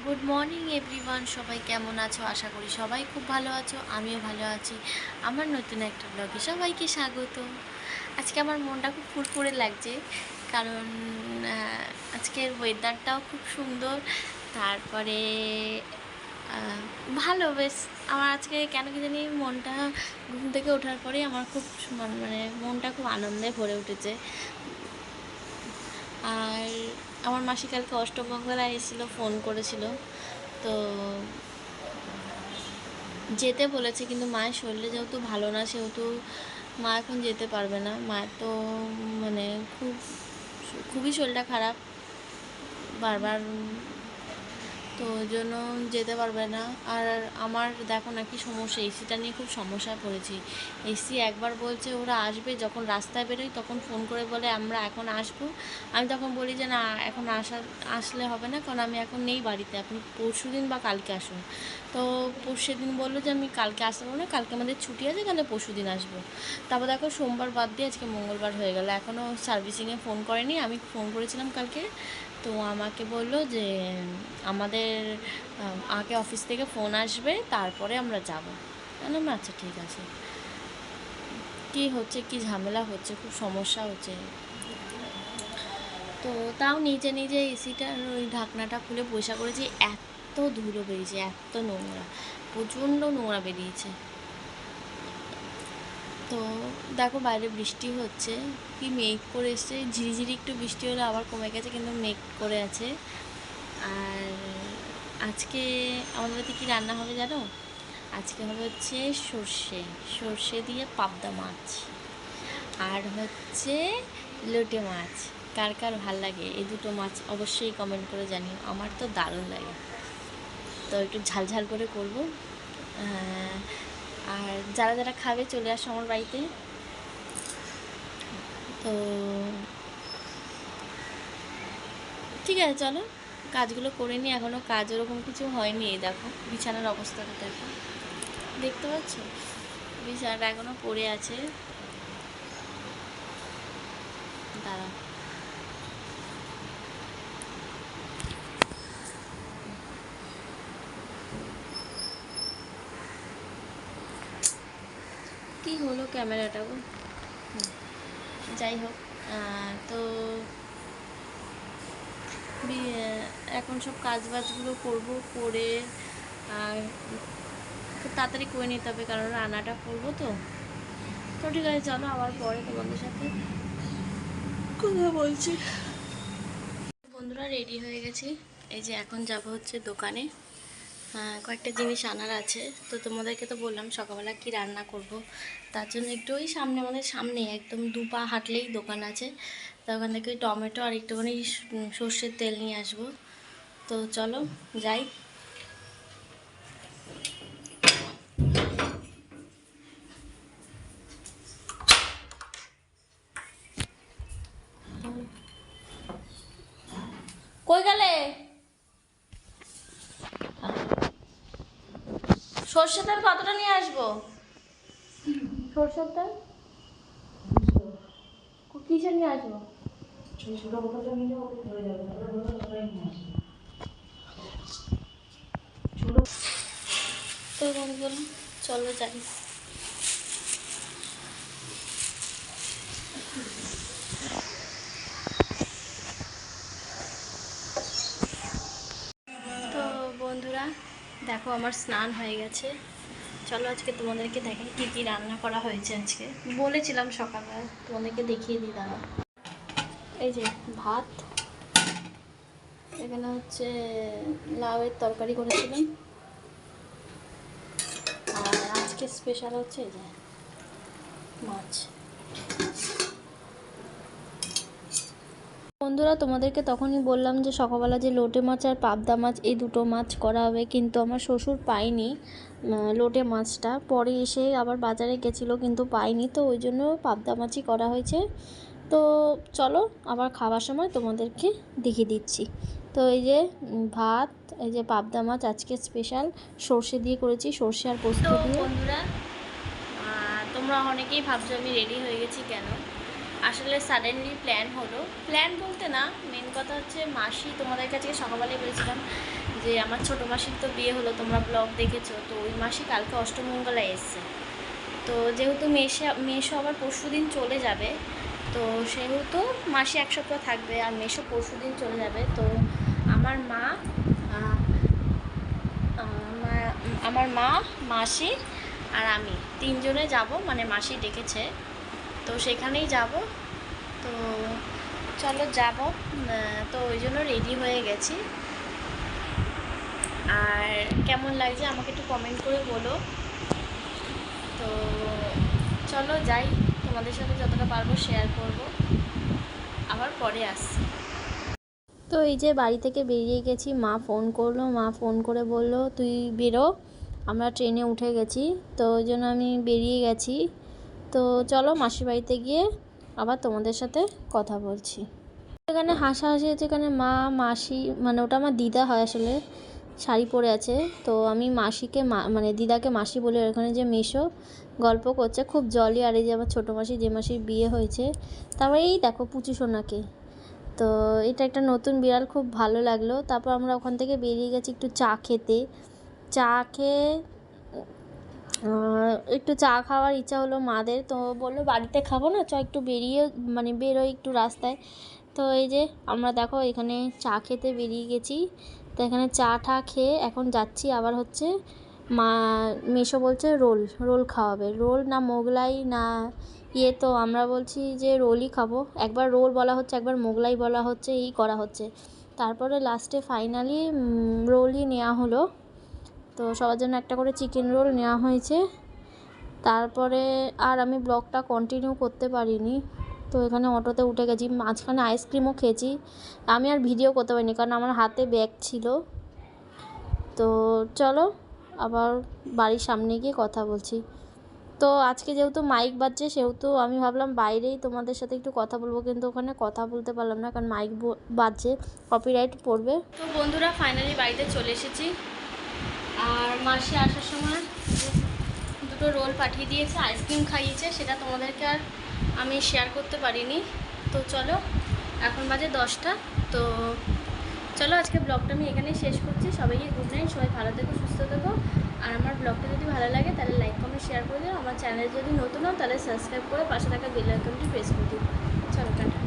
Good morning everyone, সবাই কেমন আছো? আশা করি সবাই খুব ভালো আছো, আমিও ভালো আছি। আমার নতুন একটা ব্লগে সবাইকে স্বাগত। আজকে আমার মনটা খুব ফুরফুরে লাগছে, কারণ আজকের ওয়েদারটাও খুব সুন্দর। তারপরে ভালো বেশ। আমার আজকে কেন কি জানি মনটা ঘুম থেকে ওঠার পরেই আমার খুব মানে মনটা খুব আনন্দে ভরে উঠেছে। আর আমার মাসি কালকে অষ্টমঙ্গলায় এসেছিলো, ফোন করেছিল, তো যেতে বলেছে, কিন্তু মায়ের শরীরে যেহেতু ভালো না সেহেতু মা এখন যেতে পারবে না। মায়ের তো মানে খুবই শরীরটা খারাপ, বারবার, তো ওই জন্য যেতে পারবে না। আর আমার দেখো না কি সমস্যা, এসিটা নিয়ে খুব সমস্যায় পড়েছি। এসি একবার বলছে ওরা আসবে, যখন রাস্তায় বেরোই তখন ফোন করে বলে আমরা এখন আসবো। আমি তখন বলি যে না, এখন আসলে হবে না, কারণ আমি এখন নেই বাড়িতে, আপনি পরশু দিন বা কালকে আসুন। তো পরশু দিন বললো যে আমি কালকে আসতে পারবো না, কালকে আমাদের ছুটি আছে, তাহলে পরশু দিন আসবো। তারপর দেখো সোমবার বাদ দিয়ে আজকে মঙ্গলবার হয়ে গেল, এখনও সার্ভিসিংয়ে ফোন করেনি। আমি ফোন করেছিলাম কালকে, তো আমাকে বললো যে আমাদের আগে অফিস থেকে ফোন আসবে, তারপরে আমরা যাব। বললাম আচ্ছা ঠিক আছে। কী হচ্ছে, কি ঝামেলা হচ্ছে, খুব সমস্যা হচ্ছে। তো তাও নিজে নিজে এসিটার ওই ঢাকনাটা খুলে পয়সা করেছি। এত ধুলো বেরিয়েছে, এত নোংরা, প্রচণ্ড নোংরা বেরিয়েছে। তো দেখো বাইরে বৃষ্টি হচ্ছে, কি মেঘ করে এসছে, ঝিরিঝিরি একটু বৃষ্টি হলে আবার কমে গেছে, কিন্তু মেঘ করে আছে। আর আজকে আমাদের বাড়িতে কী রান্না হবে জানো? আজকে হবে হচ্ছে সর্ষে দিয়ে পাবদা মাছ, আর হচ্ছে লোটে মাছ। কার কার ভাল লাগে এই দুটো মাছ অবশ্যই কমেন্ট করে জানিও, আমার তো দারুণ লাগে। তো একটু ঝালঝাল করে করবো। আর যারা যারা খাবে চলে আসো আমার বাড়িতে। তো ঠিক আছে, চলো কাজগুলো করে নিই। এখনও কাজ ওরকম কিছু হয়নি। এই দেখো বিছানার অবস্থাটা দেখো, দেখতে পাচ্ছ বিছানাটা এখনও পড়ে আছে। দাঁড়া, কি হলো ক্যামেরাটা গো। যাই হোক, তো এখন সব কাজ বাজগুলো করবো, করে আর খুব তাড়াতাড়ি করে নিতে হবে, কারণ রান্নাটা করবো। তো তো ঠিক আছে, চলো আবার পরে তোমাদের সাথে কথা বলছি। বন্ধুরা রেডি হয়ে গেছি, এই যে এখন যাব হচ্ছে দোকানে। কয়েকটা জিনিস আনার আছে। তো তোমাদেরকে তো বললাম সকালবেলা কি রান্না করব, তার জন্য একটু ওই সামনে, আমাদের সামনে একদম 2 পা হাঁটলেই দোকান আছে। তো ওখান থেকে টমেটো আর একটুখানি সর্ষের তেল নিয়ে আসবো। তো চলো যাই। কই গেলে? সর্ষের তেল কতটা নিয়ে আসবো? সর্ষের তেল কিসের নিয়ে আসবো? তো বন্ধুরা চলো যাই। তো বন্ধুরা দেখো আমার স্নান হয়ে গেছে। চলো আজকে তোমাদেরকে দেখাই কী কী রান্না করা হয়েছে। আজকে বলেছিলাম সকালবেলা, তোমাদেরকে দেখিয়ে দিই দাঁড়া। এই যে ভাত, এখানে হচ্ছে লাউয়ের তরকারি করেছিলাম, আর আজকে স্পেশাল হচ্ছে এই যে মাছ। বন্ধুরা তোমাদেরকে তখনই বললাম যে সকালবেলা যে লোটে মাছ আর পাবদা মাছ এই দুটো মাছ করা হবে, কিন্তু আমার শ্বশুর পায়নি লোটে মাছটা, পরে এসে আবার বাজারে গেছিলো কিন্তু পাইনি, তো ওই জন্য পাবদা মাছই করা হয়েছে। তো চলো আবার খাবার সময় তোমাদেরকে দেখিয়ে দিচ্ছি। তো এই যে ভাত, এই যে পাবদা মাছ আজকে স্পেশাল সর্ষে দিয়ে করেছি, সর্ষে আর পোস্ত দিয়ে। বন্ধুরা তোমরা অনেকেই ভাবছো আমি রেডি হয়ে গেছি কেন। আসলে সাডেনলি প্ল্যান হলো, প্ল্যান বলতে না, মেন কথা হচ্ছে মাসি তোমাদের কাছে সকালবেলায় বলেছিলাম যে আমার ছোটো মাসির তো বিয়ে হলো, তোমরা ব্লগ দেখেছো, তো ওই মাসি কালকে অষ্টমঙ্গলায় এসছে। তো যেহেতু মেশো আবার পরশু দিন চলে যাবে, তো সেহেতু মাসি এক সপ্তাহ থাকবে আর মেশো পরশু দিন চলে যাবে। তো আমার মা আমার মা, মাসি আর আমি তিনজনে যাব, মানে মাসি ডেকেছে, তো সেখানেই যাব। তো চলো যাব, তো ওই জন্য রেডি হয়ে গেছি। আর কেমন লাগছে আমাকে একটু কমেন্ট করে বলো। তো চলো যাই, তোমাদের সাথে যতটা পারবো শেয়ার করব, আবার পরে আসছি। তো এই যে বাড়ি থেকে বেরিয়ে গেছি, মা ফোন করলো, মা ফোন করে বললো তুই বেরো, আমরা ট্রেনে উঠে গেছি। তো ওই জন্য আমি বেরিয়ে গেছি। তো চলো মাসির বাড়িতে গিয়ে আবার তোমাদের সাথে কথা বলছি। এখানে হাসাহাসি হচ্ছে, এখানে মা মাসি, মানে ওটা আমার দিদা হয় আসলে, শাড়ি পরে আছে। তো আমি মাসিকে মানে দিদাকে মাসি বলে, ওখানে যে মেশো গল্প করছে খুব জলি। আর এই যে আমার ছোটো মাসি, যে মাসির বিয়ে হয়েছে, তারপরে এই দেখো পুচু সোনাকে। তো এটা একটা নতুন বিড়াল, খুব ভালো লাগলো। তারপর আমরা ওখান থেকে বেরিয়ে গেছি একটু চা খেতে। চা খেয়ে একটু চা খাওয়ার ইচ্ছা হলো মাদের, তো বললো বাড়িতে খাবো না, চ একটু বেরিয়ে মানে বেরোই একটু রাস্তায়। তো এই যে আমরা দেখো এখানে চা খেতে বেরিয়ে গেছি। তো এখানে চা টা খেয়ে এখন যাচ্ছি আবার হচ্ছে মা মেশো বলছে রোল রোল খাওয়াবে, রোল না মোগলাই না ইয়ে। তো আমরা বলছি যে রোলই খাবো, একবার রোল বলা হচ্ছে একবার মোগলাই বলা হচ্ছে, এই করা হচ্ছে। তারপরে লাস্টে ফাইনালি রোলই নেওয়া হলো। তো সবার জন্য একটা করে চিকেন রোল নেওয়া হয়েছে। তারপরে আর আমি ব্লগটা কন্টিনিউ করতে পারিনি। তো এখানে অটোতে উঠে গেছি, মাঝখানে আইসক্রিমও খেয়েছি। আমি আর ভিডিও করতে পারিনি কারণ আমার হাতে ব্যাগ ছিল। তো চলো আবার বাড়ির সামনে গিয়ে কথা বলছি। তো আজকে যেহেতু মাইক বাজছে, সেহেতু আমি ভাবলাম বাইরেই তোমাদের সাথে একটু কথা বলবো, কিন্তু ওখানে কথা বলতে পারলাম না কারণ মাইক বাজছে, কপিরাইট পড়বে। তো বন্ধুরা ফাইনালি বাড়িতে চলে এসেছি। আর মাসি আসার সময় দুটো রোল পাঠিয়ে দিয়েছে, আইসক্রিম খাইয়েছে, সেটা তোমাদেরকে আর আমি শেয়ার করতে পারিনি। তো চলো এখন বাজে 10টা। তো চলো আজকে ব্লগটা আমি এখানেই শেষ করছি। সবাইকে গুড নাইট, সবাই ভালো থেকো, সুস্থ থেকো। আর আমার ব্লগটা যদি ভালো লাগে তাহলে লাইক কমেন্ট শেয়ার করে দিও। আমার চ্যানেল যদি নতুন হও তাহলে সাবস্ক্রাইব করে পাশে থাকা বেল আইকনটি প্রেস করে দিও। চলো টাটা।